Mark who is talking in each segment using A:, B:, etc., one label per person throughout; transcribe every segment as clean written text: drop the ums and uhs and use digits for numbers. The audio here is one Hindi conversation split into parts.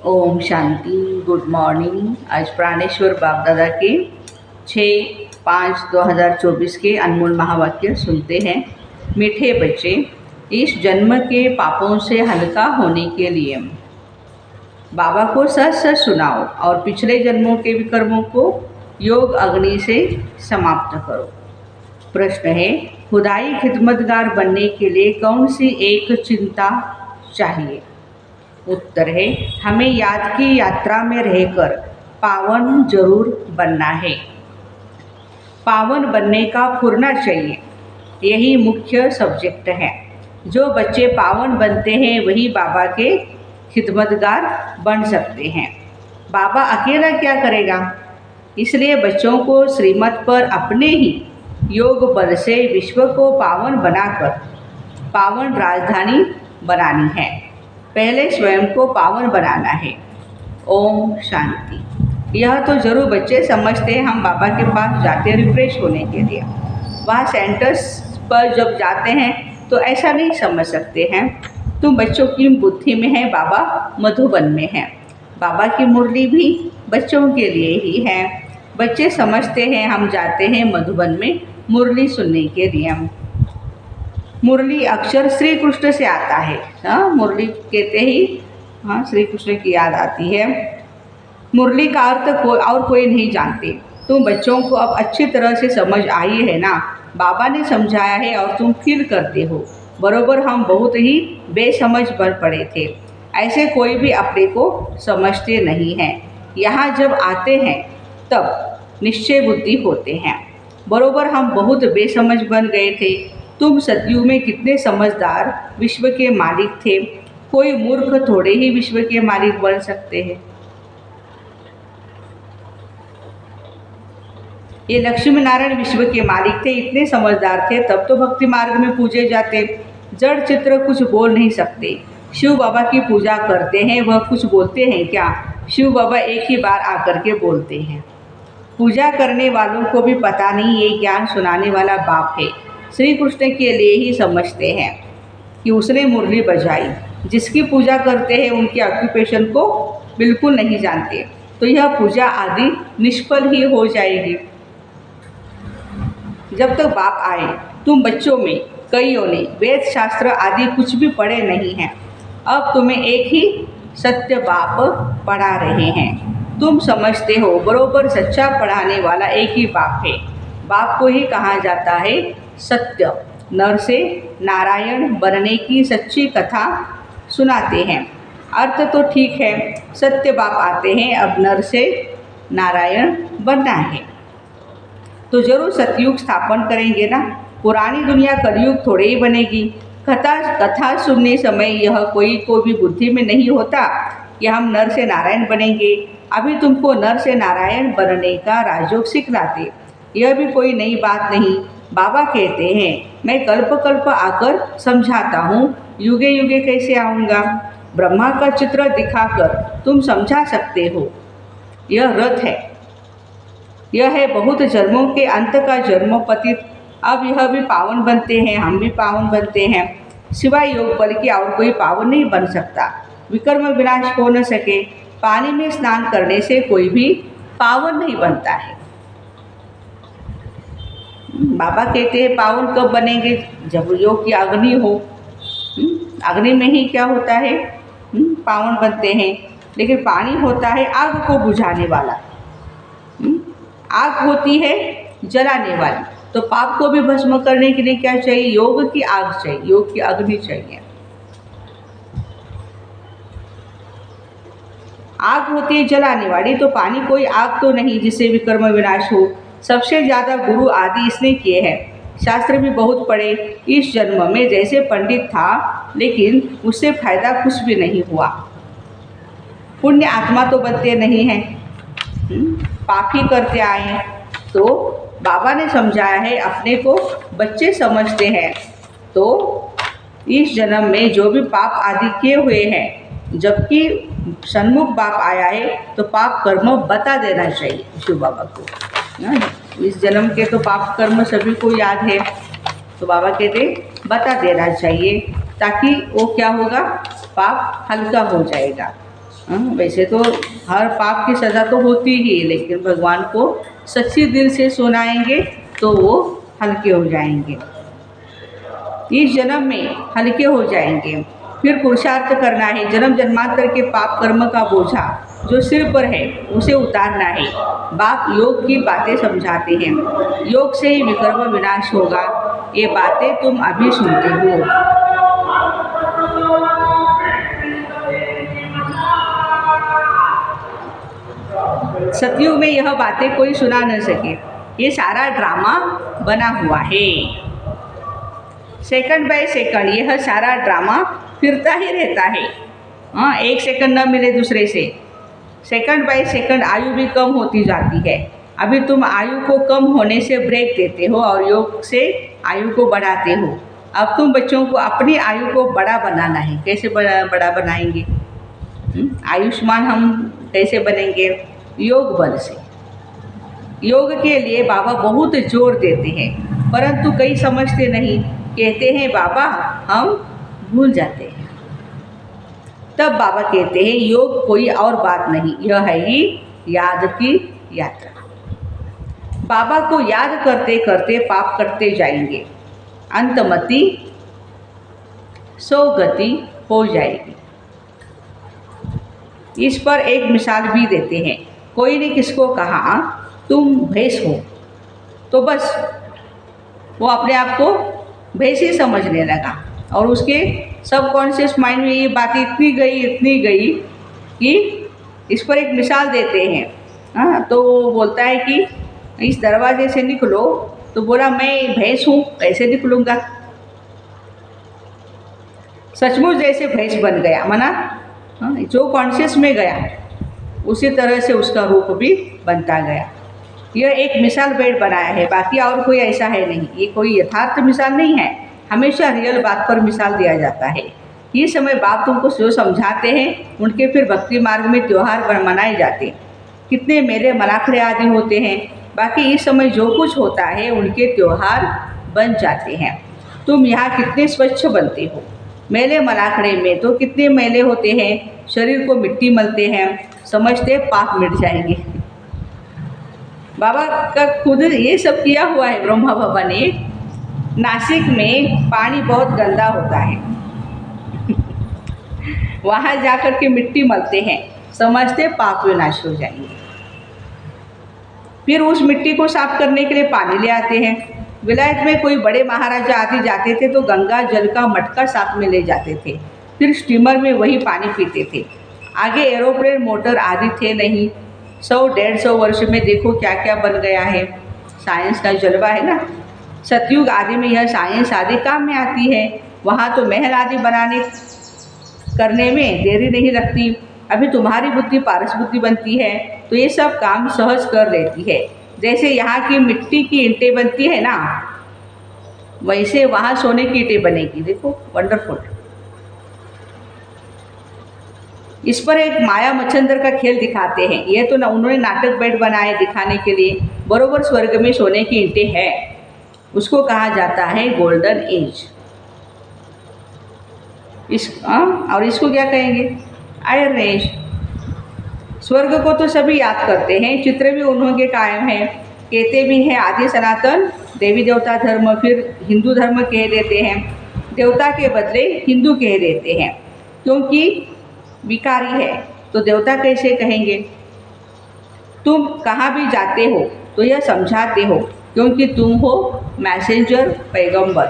A: ओम शांति। Good morning. आज प्राणेश्वर बाप दादा के 6/5/2024 के अनमोल महावाक्य सुनते हैं। मीठे बच्चे, इस जन्म के पापों से हल्का होने के लिए बाबा को सच सच सुनाओ और पिछले जन्मों के विकर्मों को योग अग्नि से समाप्त करो। प्रश्न है, खुदाई खिदमतगार बनने के लिए कौन सी एक चिंता चाहिए? उत्तर है, हमें याद की यात्रा में रहकर पावन जरूर बनना है। पावन बनने का फुरना चाहिए, यही मुख्य सब्जेक्ट है। जो बच्चे पावन बनते हैं वही बाबा के खिदमतगार बन सकते हैं। बाबा अकेला क्या करेगा? इसलिए बच्चों को श्रीमत पर अपने ही योग बल से विश्व को पावन बनाकर पावन राजधानी बनानी है। पहले स्वयं को पावन बनाना है। ओम शांति। यह तो जरूर बच्चे समझते हैं। हम बाबा के पास जाते हैं रिफ्रेश होने के लिए। वहाँ सेंटर्स पर जब जाते हैं तो ऐसा नहीं समझ सकते हैं। तुम बच्चों की बुद्धि में है, बाबा मधुबन में है। बाबा की मुरली भी बच्चों के लिए ही है। बच्चे समझते हैं हम जाते हैं मधुबन में मुरली सुनने के लिए। मुरली अक्षर श्री कृष्ण से आता है। मुरली कहते ही श्री कृष्ण की याद आती है। मुरली का अर्थ कोई नहीं जानते। तुम बच्चों को अब अच्छी तरह से समझ आई है ना? बाबा ने समझाया है और तुम फील करते हो। बरोबर हम बहुत ही बेसमझ बन पड़े थे। ऐसे कोई भी अपने को समझते नहीं हैं। यहाँ जब आते हैं तब निश्चय बुद्धि होते हैं। बरोबर हम बहुत बेसमझ बन गए थे। तुम सतयुग में कितने समझदार विश्व के मालिक थे। कोई मूर्ख थोड़े ही विश्व के मालिक बन सकते हैं। ये लक्ष्मी नारायण विश्व के मालिक थे, इतने समझदार थे, तब तो भक्ति मार्ग में पूजे जाते। जड़ चित्र कुछ बोल नहीं सकते। शिव बाबा की पूजा करते हैं, वह कुछ बोलते हैं क्या? शिव बाबा एक ही बार आकर के बोलते हैं। पूजा करने वालों को भी पता नहीं ये ज्ञान सुनाने वाला बाप है। श्री कृष्ण के लिए ही समझते हैं कि उसने मुरली बजाई। जिसकी पूजा करते हैं उनके ऑक्यूपेशन को बिल्कुल नहीं जानते, तो यह पूजा आदि निष्फल ही हो जाएगी। जब तक बाप आए, तुम बच्चों में कईयों ने वेद शास्त्र आदि कुछ भी पढ़े नहीं हैं। अब तुम्हें एक ही सत्य बाप पढ़ा रहे हैं। तुम समझते हो बरोबर सच्चा पढ़ाने वाला एक ही बाप है। बाप को ही कहा जाता है सत्य। नर से नारायण बनने की सच्ची कथा सुनाते हैं। अर्थ तो ठीक है, सत्य बाप आते हैं, अब नर से नारायण बनना है तो जरूर सतयुग स्थापन करेंगे ना। पुरानी दुनिया कलयुग थोड़े ही बनेगी। कथा सुनने समय यह कोई को भी बुद्धि में नहीं होता कि हम नर से नारायण बनेंगे। अभी तुमको नर से नारायण बनने का राजयोग सिखलाते। यह भी कोई नई बात नहीं। बाबा कहते हैं, मैं कल्प कल्प आकर समझाता हूँ, युगे युगे कैसे आऊँगा। ब्रह्मा का चित्र दिखाकर तुम समझा सकते हो। यह रथ है, यह है बहुत जन्मों के अंत का जन्मोपतित। अब यह भी पावन बनते हैं, हम भी पावन बनते हैं। सिवाय योग बल के और कोई पावन नहीं बन सकता। विकर्म विनाश हो न सके। पानी में स्नान करने से कोई भी पावन नहीं बनता है। बाबा कहते हैं पावन कब बनेंगे? जब योग की अग्नि हो। अग्नि में ही क्या होता है? पावन बनते हैं। लेकिन पानी होता है आग को बुझाने वाला। आग होती है जलाने वाली। तो पाप को भी भस्म करने के लिए क्या चाहिए? योग की आग चाहिए, योग की अग्नि चाहिए। आग होती है जलाने वाली, तो पानी कोई आग तो नहीं जिससे विकर्म विनाश हो। सबसे ज़्यादा गुरु आदि इसने किए हैं। शास्त्र भी बहुत पढ़े। इस जन्म में जैसे पंडित था, लेकिन उससे फायदा कुछ भी नहीं हुआ। पुण्य आत्मा तो बनते नहीं हैं, पाप ही करते आए हैं। तो बाबा ने समझाया है, अपने को बच्चे समझते हैं तो इस जन्म में जो भी पाप आदि किए हुए हैं, जबकि सन्मुख बाप आया है तो पाप कर्म बता देना चाहिए शिव बाबा को। इस जन्म के तो पाप कर्म सभी को याद है, तो बाबा कहते बता देना चाहिए, ताकि वो क्या होगा, पाप हल्का हो जाएगा। वैसे तो हर पाप की सज़ा तो होती ही, लेकिन भगवान को सच्चे दिल से सुनाएंगे तो वो हल्के हो जाएंगे, इस जन्म में हल्के हो जाएंगे। फिर पुरुषार्थ करना है, जन्म जन्मांतर के पाप कर्म का बोझा जो सिर पर है उसे उतारना है। बाप योग की बातें समझाते हैं, योग से ही विकर्म विनाश होगा, ये बातें तुम अभी सुनते हो। सतयुग में यह बातें कोई सुना न सके, ये सारा ड्रामा बना हुआ है। सेकंड बाय सेकंड यह सारा ड्रामा फिरता ही रहता है। हाँ, एक सेकंड न मिले दूसरे से, सेकंड बाय सेकंड आयु भी कम होती जाती है। अभी तुम आयु को कम होने से ब्रेक देते हो और योग से आयु को बढ़ाते हो। अब तुम बच्चों को अपनी आयु को बड़ा बनाना है। कैसे बड़ा बनाएंगे? आयुष्मान हम कैसे बनेंगे? योग बल से। योग के लिए बाबा बहुत जोर देते हैं, परंतु कई समझते नहीं, कहते हैं बाबा हम भूल जाते हैं। तब बाबा कहते हैं योग कोई और बात नहीं, यह है ही याद की यात्रा। बाबा को याद करते करते पाप करते जाएंगे, अंतमति सौगति हो जाएगी। इस पर एक मिसाल भी देते हैं। कोई ने किसको कहा तुम भैंस हो, तो बस वो अपने आप को भैंस ही समझने लगा और उसके सबकॉन्शियस माइंड में ये बात इतनी गई कि इस पर एक मिसाल देते हैं। हाँ, तो वो बोलता है कि इस दरवाजे से निकलो, तो बोला मैं भैंस हूँ, कैसे निकलूँगा? सचमुच जैसे भैंस बन गया, माना जो कॉन्शियस में गया उसी तरह से उसका रूप भी बनता गया। यह एक मिसाल बेड बनाया है, बाकी और कोई ऐसा है नहीं। ये कोई यथार्थ मिसाल नहीं है, हमेशा रियल बात पर मिसाल दिया जाता है। ये समय बाप तुमको जो समझाते हैं उनके फिर भक्ति मार्ग में त्यौहार मनाए जाते हैं। कितने मेले मनाखड़े आदि होते हैं, बाकी इस समय जो कुछ होता है उनके त्यौहार बन जाते हैं। तुम यहाँ कितने स्वच्छ बनते हो, मेले मनाखड़े में तो कितने मेले होते हैं, शरीर को मिट्टी मलते हैं, समझते पाप मिट जाएंगे। बाबा का खुद ये सब किया हुआ है। ब्रह्मा बाबा ने नासिक में पानी बहुत गंदा होता है वहाँ जाकर के मिट्टी मलते हैं, समझते पाप विनाश हो जाएंगे। फिर उस मिट्टी को साफ करने के लिए पानी ले आते हैं। विलायत में कोई बड़े महाराजा आदि जाते थे तो गंगा जल का मटका साथ में ले जाते थे, फिर स्टीमर में वही पानी पीते थे। आगे एरोप्लेन मोटर आदि थे नहीं। 100-150 वर्ष में देखो क्या क्या बन गया है। साइंस का जलवा है ना। सतयुग आदि में यह साइंस आदि काम में आती है। वहाँ तो महल आदि बनाने करने में देरी नहीं लगती। अभी तुम्हारी बुद्धि पारस बुद्धि बनती है तो ये सब काम सहज कर लेती है। जैसे यहाँ की मिट्टी की ईंटें बनती है ना, वैसे वहाँ सोने की ईंटें बनेगी। देखो वंडरफुल। इस पर एक माया मच्छंदर का खेल दिखाते हैं। यह तो उन्होंने नाटक बेड बनाए दिखाने के लिए। बरोबर स्वर्ग में सोने की ईंटें हैं, उसको कहा जाता है गोल्डन एज। और इसको क्या कहेंगे? Iron age. स्वर्ग को तो सभी याद करते हैं, चित्र भी उन्होंने कायम है। कहते भी हैं आदि सनातन देवी देवता धर्म, फिर हिंदू धर्म कह देते हैं। देवता के बदले हिंदू कह देते हैं, क्योंकि विकारी है तो देवता कैसे कहेंगे। तुम कहाँ भी जाते हो तो यह समझाते हो, क्योंकि तुम हो मैसेंजर, पैगंबर।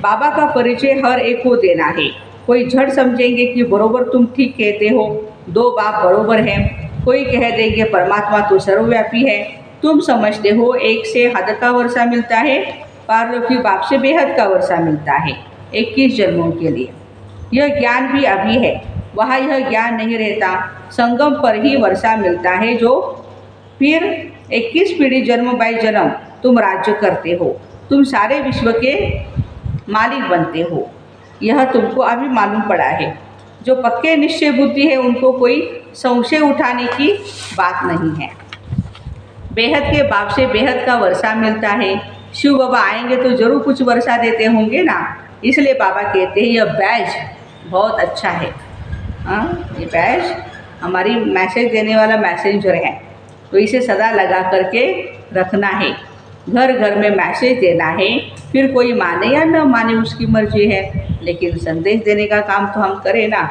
A: बाबा का परिचय हर एक को देना है। कोई झट समझेंगे कि बरोबर तुम ठीक कहते हो, दो बाप बरोबर हैं। कोई कह देंगे परमात्मा तो सर्वव्यापी है। तुम समझते हो एक से हद का वर्षा मिलता है, पारलौकिक बाप से बेहद का वर्षा मिलता है 21 जन्मों के लिए। यह ज्ञान भी अभी है, वहाँ यह ज्ञान नहीं रहता। संगम पर ही वर्षा मिलता है, जो फिर 21 पीढ़ी जन्म बाय जन्म तुम राज्य करते हो। तुम सारे विश्व के मालिक बनते हो। यह तुमको अभी मालूम पड़ा है। जो पक्के निश्चय बुद्धि है उनको कोई संशय उठाने की बात नहीं है। बेहद के बाप से बेहद का वर्षा मिलता है। शिव बाबा आएंगे तो जरूर कुछ वर्षा देते होंगे ना, इसलिए बाबा कहते हैं यह बैच बहुत अच्छा है। ये बैच हमारी मैसेज देने वाला मैसेंजर है, तो इसे सदा लगा करके रखना है। घर घर में मैसेज देना है, फिर कोई माने या न माने उसकी मर्जी है, लेकिन संदेश देने का काम तो हम करें ना।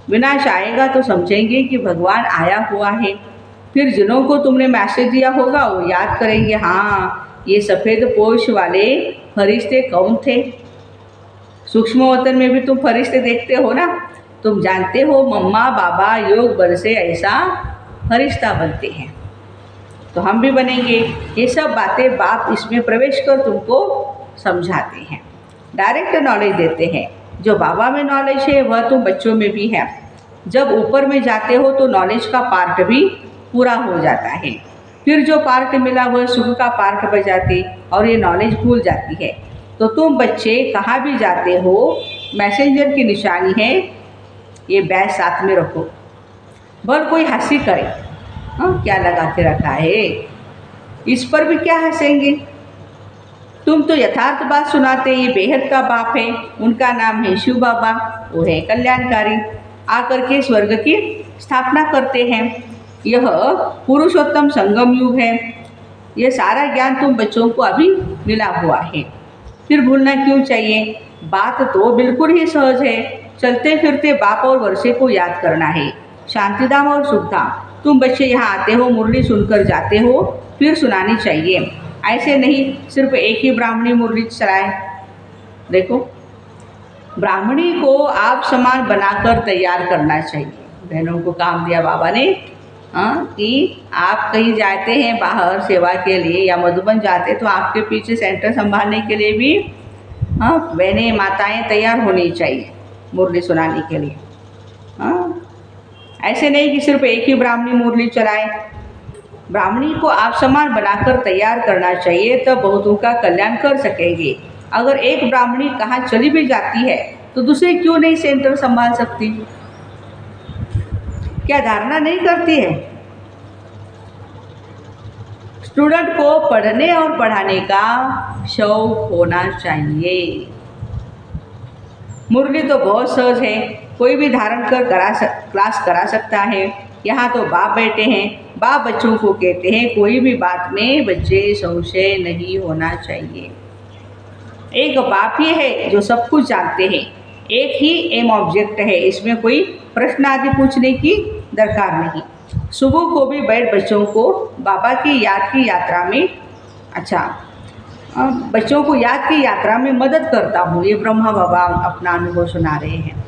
A: विनाश आएगा तो समझेंगे कि भगवान आया हुआ है। फिर जिन्हों को तुमने मैसेज दिया होगा वो याद करेंगे, हाँ ये सफ़ेद पोश वाले फरिश्ते कौन थे। सूक्ष्म वतन में भी तुम फरिश्ते देखते हो ना, तुम जानते हो मम्मा बाबा योग बल से ऐसा फरिश्ता बनते हैं, तो हम भी बनेंगे। ये सब बातें बाप इसमें प्रवेश कर तुमको समझाते हैं, डायरेक्ट नॉलेज देते हैं। जो बाबा में नॉलेज है वह तुम बच्चों में भी है। जब ऊपर में जाते हो तो नॉलेज का पार्ट भी पूरा हो जाता है, फिर जो पार्ट मिला वह सुख का पार्ट बजाते और ये नॉलेज भूल जाती है। तो तुम बच्चे कहाँ भी जाते हो, मैसेंजर की निशानी है, ये बैग साथ में रखो। भल कोई हंसी करे, हाँ क्या लगा के रखा है, इस पर भी क्या हंसेंगे। तुम तो यथार्थ बात सुनाते, ये बेहद का बाप है, उनका नाम है शिव बाबा, वो है कल्याणकारी, आकर के स्वर्ग की स्थापना करते हैं। यह पुरुषोत्तम संगम युग है। यह सारा ज्ञान तुम बच्चों को अभी मिला हुआ है, फिर भूलना क्यों चाहिए। बात तो बिल्कुल ही सहज है, चलते फिरते बाप और वर्षे को याद करना है, शांतिधाम और सुखधाम। तुम बच्चे यहाँ आते हो, मुरली सुनकर जाते हो, फिर सुनानी चाहिए। ऐसे नहीं सिर्फ एक ही ब्राह्मणी मुरली चलाए। देखो, ब्राह्मणी को आप समान बनाकर तैयार करना चाहिए। बहनों को काम दिया बाबा ने, कि आप कहीं जाते हैं बाहर सेवा के लिए या मधुबन जाते, तो आपके पीछे सेंटर संभालने के लिए भी बहनें माताएं तैयार होनी चाहिए मुरली सुनाने के लिए। ऐसे नहीं कि सिर्फ एक ही ब्राह्मणी मुरली चलाए। ब्राह्मणी को आप समान बनाकर तैयार करना चाहिए, तब बहुतों का कल्याण कर सकेंगे। अगर एक ब्राह्मणी कहाँ चली भी जाती है तो दूसरे क्यों नहीं सेंटर संभाल सकती? क्या धारणा नहीं करती है? स्टूडेंट को पढ़ने और पढ़ाने का शौक होना चाहिए। मुरली तो बहुत सहज है, कोई भी धारण कर क्लास करा सकता है। यहाँ तो बाप बैठे हैं, बाप बच्चों को कहते हैं कोई भी बात में बच्चे संशय नहीं होना चाहिए। एक बाप ही है जो सब कुछ जानते हैं, एक ही एम ऑब्जेक्ट है, इसमें कोई प्रश्न आदि पूछने की दरकार नहीं। सुबह को भी बैठ बच्चों को बाबा की याद की यात्रा में, बच्चों को याद की यात्रा में मदद करता हूँ। ये ब्रह्मा बाबा अपना अनुभव सुना रहे हैं।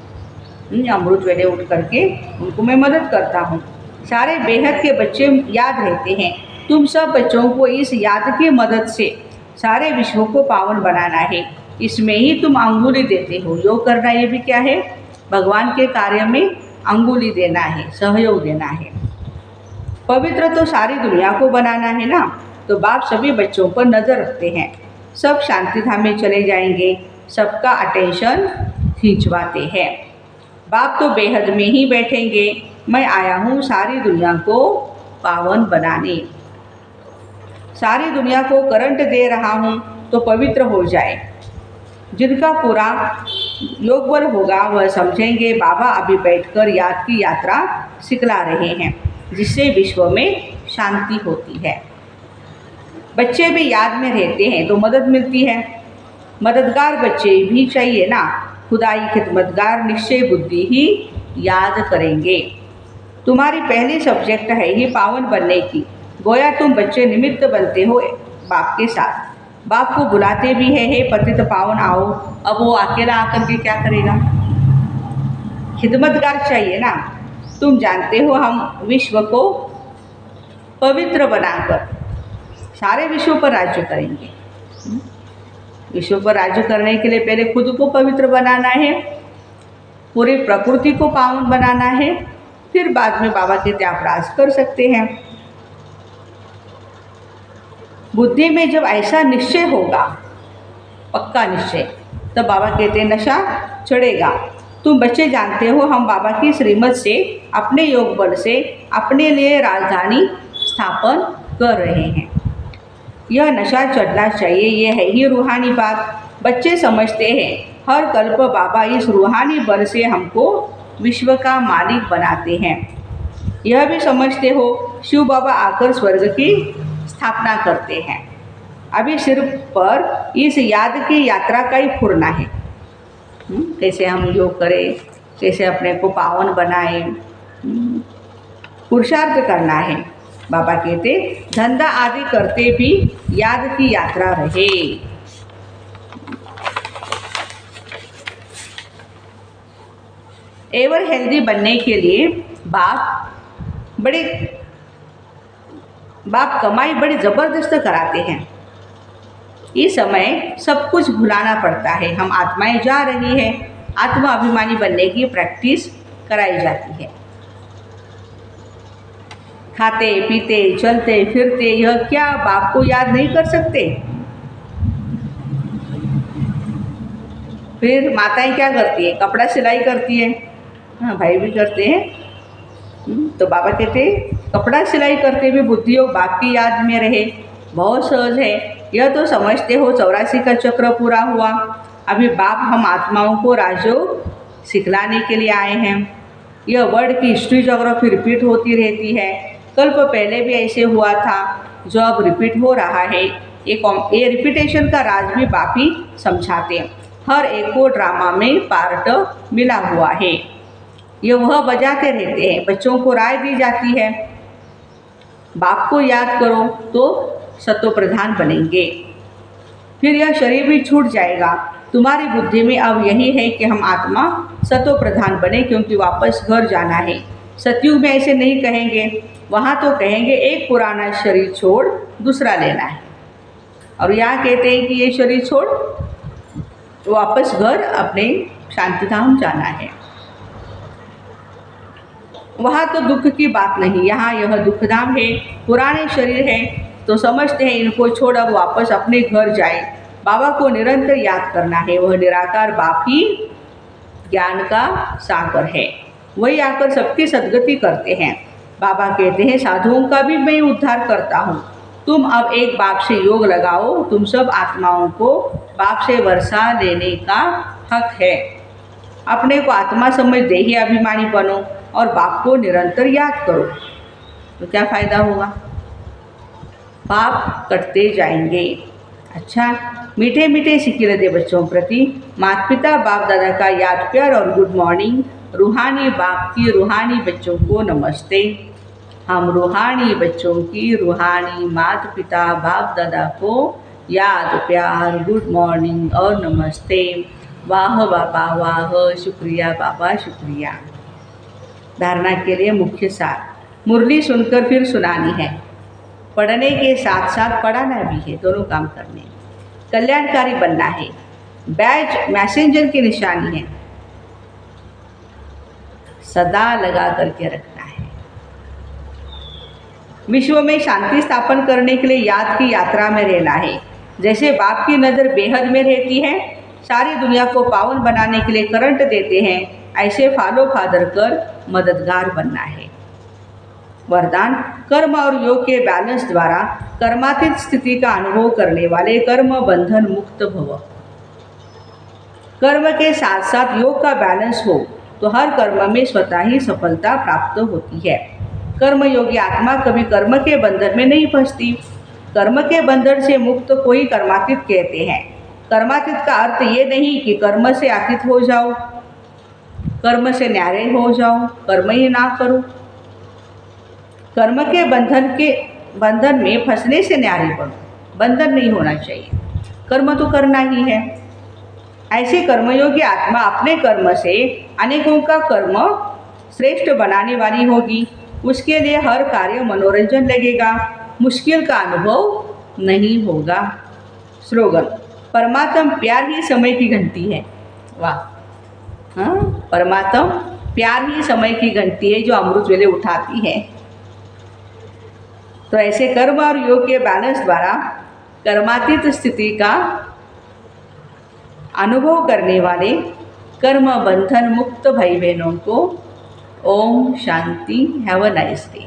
A: अमृत वेले उठ करके उनको मैं मदद करता हूँ। सारे बेहद के बच्चे याद रहते हैं। तुम सब बच्चों को इस याद की मदद से सारे विश्व को पावन बनाना है। इसमें ही तुम अंगुली देते हो। योग करना ये भी क्या है? भगवान के कार्य में अंगुली देना है, सहयोग देना है। पवित्र तो सारी दुनिया को बनाना है ना, तो बाप सभी बच्चों पर नज़र रखते हैं। सब शांति धाम में चले जाएंगे, सबका अटेंशन खींचवाते हैं। बाप तो बेहद में ही बैठेंगे। मैं आया हूँ सारी दुनिया को पावन बनाने, सारी दुनिया को करंट दे रहा हूँ तो पवित्र हो जाए। जिनका पूरा योग बल होगा वह समझेंगे बाबा अभी बैठकर याद की यात्रा सिखला रहे हैं, जिससे विश्व में शांति होती है। बच्चे भी याद में रहते हैं तो मदद मिलती है। मददगार बच्चे भी चाहिए ना। खुदाई खिदमतगार निश्चय बुद्धि ही याद करेंगे। तुम्हारी पहली सब्जेक्ट है ही पावन बनने की। गोया तुम बच्चे निमित्त बनते हो बाप के साथ। बाप को बुलाते भी है, हे पतित पावन आओ। अब वो अकेला आकर के क्या करेगा? खिदमतगार चाहिए ना। तुम जानते हो हम विश्व को पवित्र बनाकर सारे विश्व पर राज्य करेंगे। विश्व पर राज्य करने के लिए पहले खुद को पवित्र बनाना है, पूरी प्रकृति को पावन बनाना है, फिर बाद में बाबा के त्यागराज कर सकते हैं। बुद्धि में जब ऐसा निश्चय होगा, पक्का निश्चय, तब बाबा कहते हैं नशा चढ़ेगा। तुम बच्चे जानते हो हम बाबा की श्रीमत से अपने योग बल से अपने लिए राजधानी स्थापन कर रहे हैं। यह नशा चढ़ना चाहिए, यह है ही रूहानी बात। बच्चे समझते हैं हर कल्प बाबा इस रूहानी बल से हमको विश्व का मालिक बनाते हैं। यह भी समझते हो शिव बाबा आकर स्वर्ग की स्थापना करते हैं। अभी सिर पर इस याद की यात्रा का ही फुरना है। कैसे हम योग करें, कैसे अपने को पावन बनाएं, पुरुषार्थ करना है। बाबा कहते धंधा आदि करते भी याद की यात्रा रहे। एवर हेल्दी बनने के लिए बाप कमाई बड़ी ज़बरदस्त कराते हैं। इस समय सब कुछ भुलाना पड़ता है। हम आत्माएं जा रही है, आत्मा अभिमानी बनने की प्रैक्टिस कराई जाती है। खाते पीते चलते फिरते यह क्या बाप को याद नहीं कर सकते? फिर माताएं क्या करती है? कपड़ा सिलाई करती है। हाँ, भाई भी करते हैं। तो बाबा कहते कपड़ा सिलाई करते हुए बुद्धि योग बाप की याद में रहे, बहुत सहज है। यह तो समझते हो 84 का चक्र पूरा हुआ। अभी बाप हम आत्माओं को राजयोग सिखलाने के लिए आए हैं। यह वर्ड की हिस्ट्री ज्योग्राफी रिपीट होती रहती है। कल्प पहले भी ऐसे हुआ था, जो अब रिपीट हो रहा है। ये रिपीटेशन का राज भी बाप ही समझाते हैं। हर एक को ड्रामा में पार्ट मिला हुआ है। ये वह बजाते रहते हैं। बच्चों को राय दी जाती है, बाप को याद करो तो सतो प्रधान बनेंगे। फिर यह शरीर भी छूट जाएगा। तुम्हारी बुद्धि में अब यही है कि हम आत्मा सतो प्रधान बने, क्योंकि वापस घर जाना है। सतयुग में ऐसे नहीं कहेंगे, वहाँ तो कहेंगे एक पुराना शरीर छोड़ दूसरा लेना है। और यहाँ कहते हैं कि ये शरीर छोड़ वापस घर अपने शांतिधाम जाना है। वहाँ तो दुख की बात नहीं, यहाँ यह दुखधाम है। पुराने शरीर है तो समझते हैं इनको छोड़ अब वापस अपने घर जाए। बाबा को निरंतर याद करना है। वह निराकार बाप ही ज्ञान का सागर है। वही आकर सबकी सद्गति करते हैं। बाबा कहते हैं साधुओं का भी मैं उद्धार करता हूँ। तुम अब एक बाप से योग लगाओ। तुम सब आत्माओं को बाप से वर्षा लेने का हक है। अपने को आत्मा समझ देही अभिमानी बनो और बाप को निरंतर याद करो, तो क्या फ़ायदा होगा? पाप कटते जाएंगे। अच्छा, मीठे मीठे सिक्के दे बच्चों प्रति माता पिता बाप दादा का याद प्यार और गुड मॉर्निंग। रूहानी बाप की रूहानी बच्चों को नमस्ते। हम रूहानी बच्चों की रूहानी माता पिता बाप दादा को याद प्यार गुड मॉर्निंग और नमस्ते। वाह बाबा वाह, शुक्रिया बाबा शुक्रिया। धारणा के लिए मुख्य सार, मुरली सुनकर फिर सुनानी है। पढ़ने के साथ साथ पढ़ाना भी है, दोनों काम करने। कल्याणकारी बनना है। बैज मैसेंजर की निशानी है, सदा लगा करके रखना है। विश्व में शांति स्थापन करने के लिए याद की यात्रा में रहना है। जैसे बाप की नज़र बेहद में रहती है, सारी दुनिया को पावन बनाने के लिए करंट देते हैं, ऐसे फॉलो फादर कर मददगार बनना है। वरदान, कर्म और योग के बैलेंस द्वारा कर्मातीत स्थिति का अनुभव करने वाले कर्म बंधन मुक्त भव। कर्म के साथ साथ योग का बैलेंस हो तो हर कर्म में स्वतः ही सफलता प्राप्त होती है। कर्मयोगी आत्मा कभी कर्म के बंधन में नहीं फंसती। कर्म के बंधन से मुक्त को ही कर्मातीत कहते हैं। कर्मातीत का अर्थ ये नहीं कि कर्म से अतीत हो जाओ, कर्म से न्यारे हो जाओ, कर्म ही ना करो। कर्म के बंधन में फंसने से न्यारे बनो, बंधन नहीं होना चाहिए। कर्म तो करना ही है। ऐसे कर्मयोगी आत्मा अपने कर्म से अनेकों का कर्म श्रेष्ठ बनाने वाली होगी। उसके लिए हर कार्य मनोरंजन लगेगा, मुश्किल का अनुभव नहीं होगा। स्लोगन, परमात्म प्यार ही समय की घंटी है। वाह, हाँ, परमात्म प्यार ही समय की घंटी है जो अमृत वेले उठाती है। तो ऐसे कर्म और योग के बैलेंस द्वारा कर्मातीत स्थिति का अनुभव करने वाले कर्म बंधन मुक्त भाई बहनों को Om Shanti. Have a nice day.